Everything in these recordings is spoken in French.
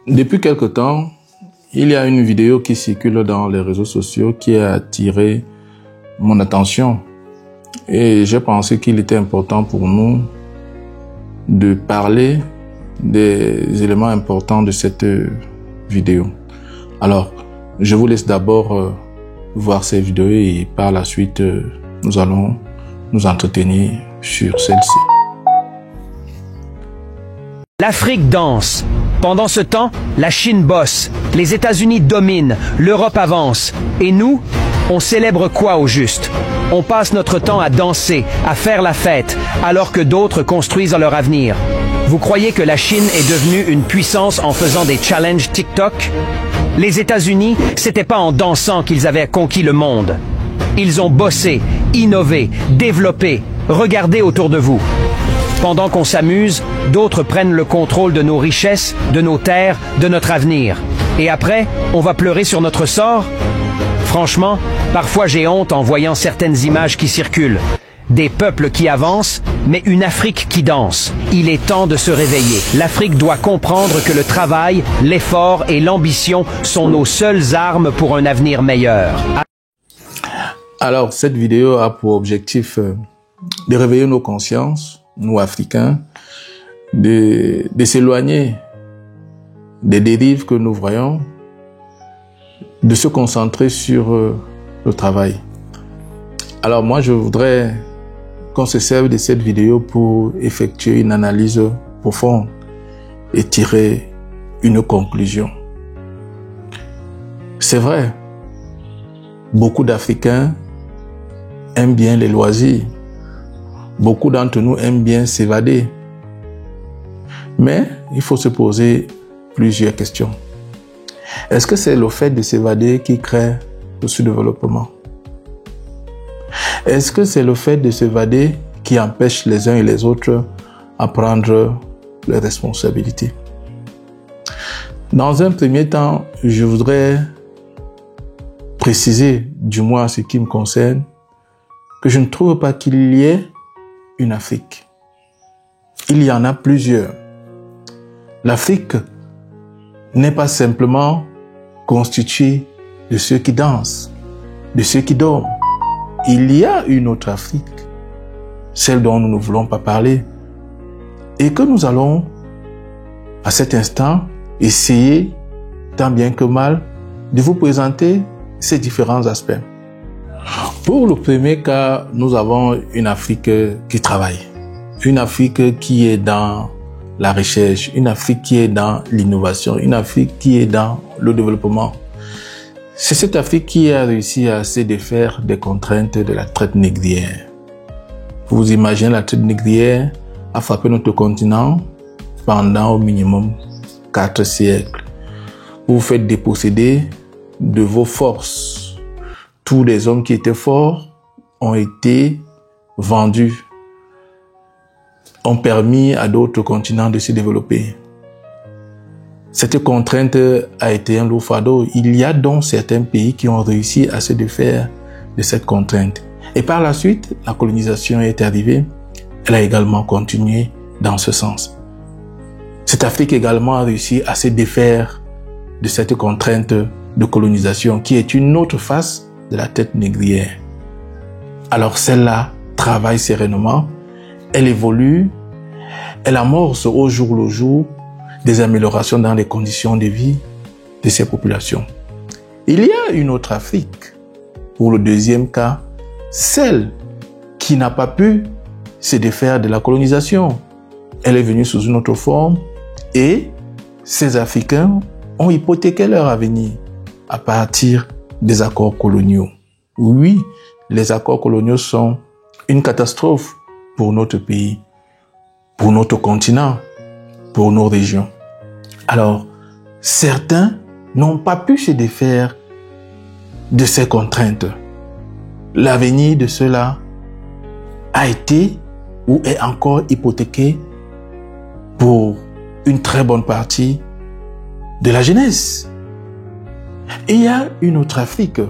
Depuis quelque temps, il y a une vidéo qui circule dans les réseaux sociaux qui a attiré mon attention. Et j'ai pensé qu'il était important pour nous de parler des éléments importants de cette vidéo. Alors, je vous laisse d'abord voir cette vidéo et par la suite, nous allons nous entretenir sur celle-ci. L'Afrique danse. Pendant ce temps, la Chine bosse, les États-Unis dominent, l'Europe avance. Et nous, on célèbre quoi au juste? On passe notre temps à danser, à faire la fête, alors que d'autres construisent leur avenir. Vous croyez que la Chine est devenue une puissance en faisant des challenges TikTok? Les États-Unis, c'était pas en dansant qu'ils avaient conquis le monde. Ils ont bossé, innové, développé. Regardez autour de vous. Pendant qu'on s'amuse, d'autres prennent le contrôle de nos richesses, de nos terres, de notre avenir. Et après, on va pleurer sur notre sort? Franchement, parfois j'ai honte en voyant certaines images qui circulent. Des peuples qui avancent, mais une Afrique qui danse. Il est temps de se réveiller. L'Afrique doit comprendre que le travail, l'effort et l'ambition sont nos seules armes pour un avenir meilleur. Alors, cette vidéo a pour objectif de réveiller nos consciences, nous Africains, de s'éloigner des dérives que nous voyons, de se concentrer sur le travail. Alors moi, je voudrais qu'on se serve de cette vidéo pour effectuer une analyse profonde et tirer une conclusion. C'est vrai, beaucoup d'Africains aiment bien les loisirs. Beaucoup d'entre nous aiment bien s'évader. Mais il faut se poser plusieurs questions. Est-ce que c'est le fait de s'évader qui crée le sous-développement? Est-ce que c'est le fait de s'évader qui empêche les uns et les autres à prendre leurs responsabilités? Dans un premier temps, je voudrais préciser, du moins en ce qui me concerne, que je ne trouve pas qu'il y ait une Afrique. Il y en a plusieurs. L'Afrique n'est pas simplement constituée de ceux qui dansent, de ceux qui dorment. Il y a une autre Afrique, celle dont nous ne voulons pas parler, et que nous allons, à cet instant, essayer, tant bien que mal, de vous présenter ces différents aspects. Pour le premier cas, nous avons une Afrique qui travaille, une Afrique qui est dans la recherche, une Afrique qui est dans l'innovation, une Afrique qui est dans le développement. C'est cette Afrique qui a réussi à se défaire des contraintes de la traite négrière. Vous imaginez, la traite négrière a frappé notre continent pendant au minimum 4 siècles. Vous vous faites déposséder de vos forces. Tous les hommes qui étaient forts ont été vendus, ont permis à d'autres continents de se développer. Cette contrainte a été un lourd fardeau. Il y a donc certains pays qui ont réussi à se défaire de cette contrainte. Et par la suite, la colonisation est arrivée. Elle a également continué dans ce sens. Cette Afrique également a réussi à se défaire de cette contrainte de colonisation qui est une autre face de la traite négrière. Alors celle-là travaille sereinement, elle évolue, elle amorce au jour le jour des améliorations dans les conditions de vie de ces populations. Il y a une autre Afrique, pour le deuxième cas, celle qui n'a pas pu se défaire de la colonisation. Elle est venue sous une autre forme et ces Africains ont hypothéqué leur avenir à partir des accords coloniaux. Oui, les accords coloniaux sont une catastrophe pour notre pays, pour notre continent, pour nos régions. Alors, certains n'ont pas pu se défaire de ces contraintes. L'avenir de ceux-là a été ou est encore hypothéqué pour une très bonne partie de la jeunesse. Et il y a une autre Afrique,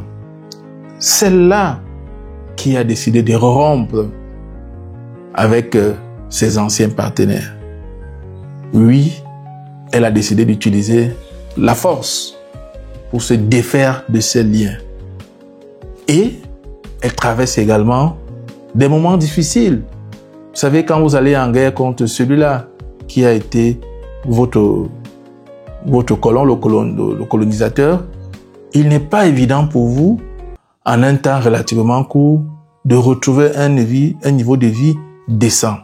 celle-là qui a décidé de rompre avec ses anciens partenaires. Oui, elle a décidé d'utiliser la force pour se défaire de ces liens. Et elle traverse également des moments difficiles. Vous savez, quand vous allez en guerre contre celui-là qui a été votre colon, le colonisateur, il n'est pas évident pour vous, en un temps relativement court, de retrouver un niveau de vie décent.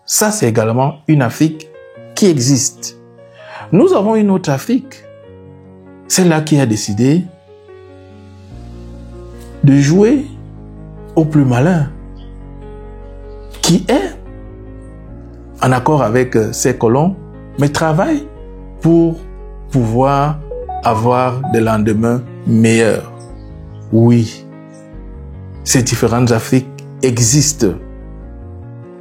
Ça, c'est également une Afrique qui existe. Nous avons une autre Afrique, celle-là qui a décidé de jouer au plus malin, qui est en accord avec ses colons, mais travaille pour pouvoir avoir des lendemains meilleurs. Oui, ces différentes Afriques existent.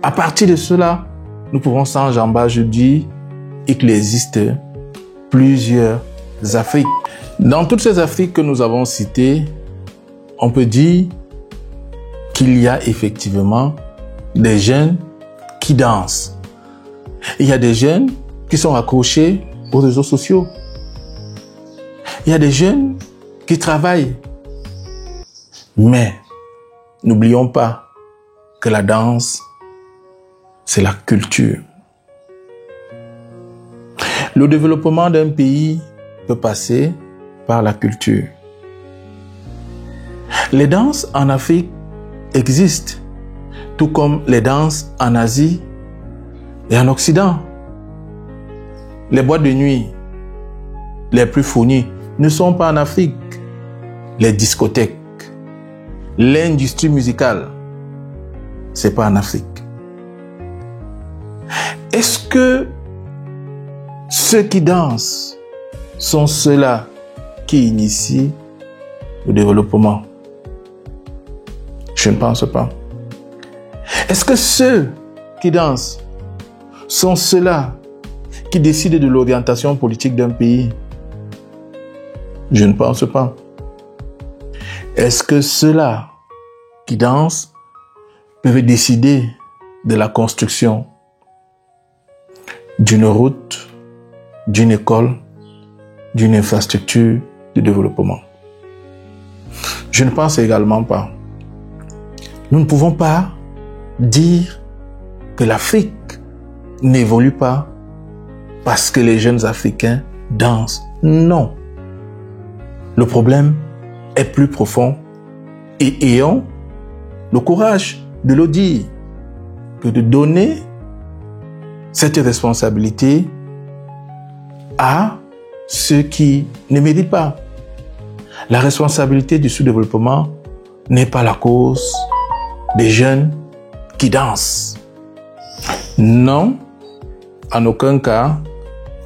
À partir de cela, nous pouvons sans jambage dire qu'il existe plusieurs Afriques. Dans toutes ces Afriques que nous avons citées, on peut dire qu'il y a effectivement des jeunes qui dansent. Il y a des jeunes qui sont accrochés aux réseaux sociaux. Il y a des jeunes qui travaillent. Mais n'oublions pas que la danse, c'est la culture. Le développement d'un pays peut passer par la culture. Les danses en Afrique existent, tout comme les danses en Asie et en Occident. Les boîtes de nuit les plus fournies ne sont pas en Afrique. Les discothèques, l'industrie musicale, c'est pas en Afrique. Est-ce que ceux qui dansent sont ceux-là qui initient le développement? Je ne pense pas. Est-ce que ceux qui dansent sont ceux-là qui décident de l'orientation politique d'un pays? Je ne pense pas. Est-ce que ceux-là qui dansent peuvent décider de la construction d'une route, d'une école, d'une infrastructure de développement? Je ne pense également pas. Nous ne pouvons pas dire que l'Afrique n'évolue pas parce que les jeunes Africains dansent. Non. Le problème est plus profond et ayons le courage de le dire, que de donner cette responsabilité à ceux qui ne méritent pas. La responsabilité du sous-développement n'est pas la cause des jeunes qui dansent. Non, en aucun cas,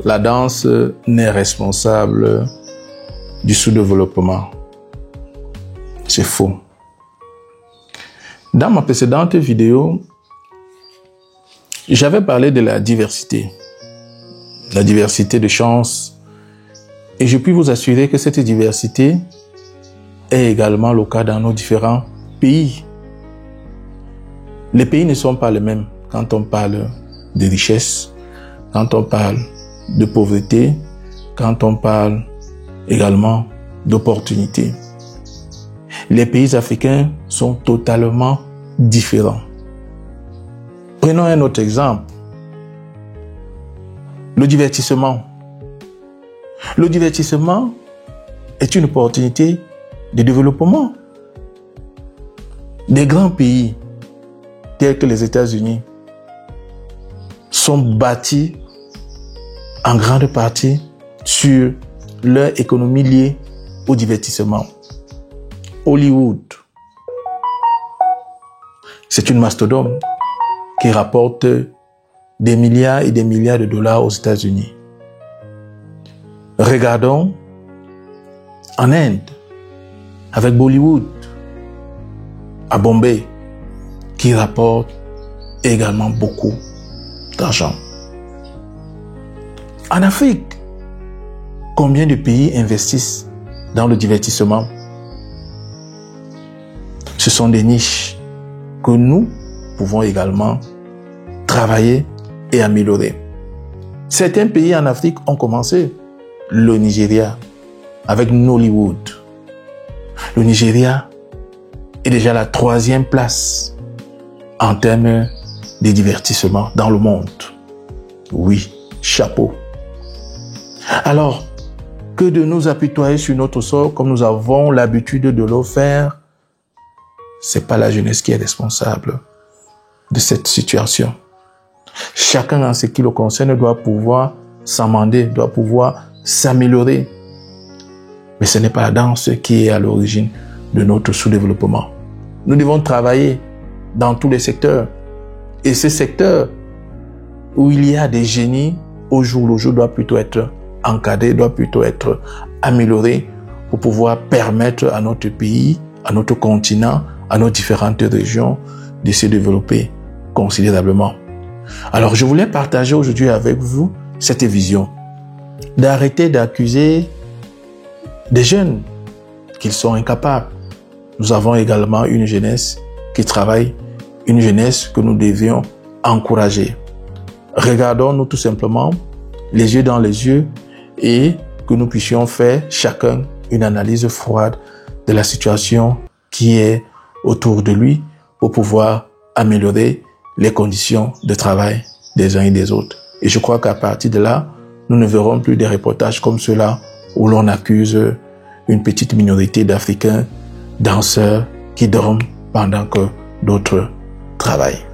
la danse n'est responsable du sous-développement. C'est faux. Dans ma précédente vidéo, j'avais parlé de la diversité de chances, et je puis vous assurer que cette diversité est également le cas dans nos différents pays. Les pays ne sont pas les mêmes quand on parle de richesse, quand on parle de pauvreté, quand on parle également d'opportunités. Les pays africains sont totalement différents. Prenons un autre exemple. Le divertissement. Le divertissement est une opportunité de développement. Des grands pays tels que les États-Unis sont bâtis en grande partie sur leur économie liée au divertissement. Hollywood, c'est une mastodonte qui rapporte des milliards et des milliards de dollars aux États-Unis. Regardons en Inde, avec Bollywood, à Bombay, qui rapporte également beaucoup d'argent. En Afrique, combien de pays investissent dans le divertissement? Ce sont des niches que nous pouvons également travailler et améliorer. Certains pays en Afrique ont commencé. Le Nigeria, avec Nollywood. Le Nigeria est déjà la 3e place en termes de divertissement dans le monde. Oui, chapeau. Alors, que de nous apitoyer sur notre sort comme nous avons l'habitude de le faire, c'est pas la jeunesse qui est responsable de cette situation. Chacun en ce qui le concerne doit pouvoir s'amender, doit pouvoir s'améliorer. Mais ce n'est pas la danse qui est à l'origine de notre sous-développement. Nous devons travailler dans tous les secteurs. Et ces secteurs où il y a des génies, au jour le jour, doivent plutôt être encadrés, doivent plutôt être améliorés pour pouvoir permettre à notre pays, à notre continent, à nos différentes régions de se développer considérablement. Alors, je voulais partager aujourd'hui avec vous cette vision, d'arrêter d'accuser des jeunes qu'ils sont incapables. Nous avons également une jeunesse qui travaille, une jeunesse que nous devions encourager. Regardons-nous tout simplement les yeux dans les yeux et que nous puissions faire chacun une analyse froide de la situation qui est autour de lui pour pouvoir améliorer les conditions de travail des uns et des autres. Et je crois qu'à partir de là, nous ne verrons plus des reportages comme ceux-là où l'on accuse une petite minorité d'Africains danseurs qui dorment pendant que d'autres travaillent.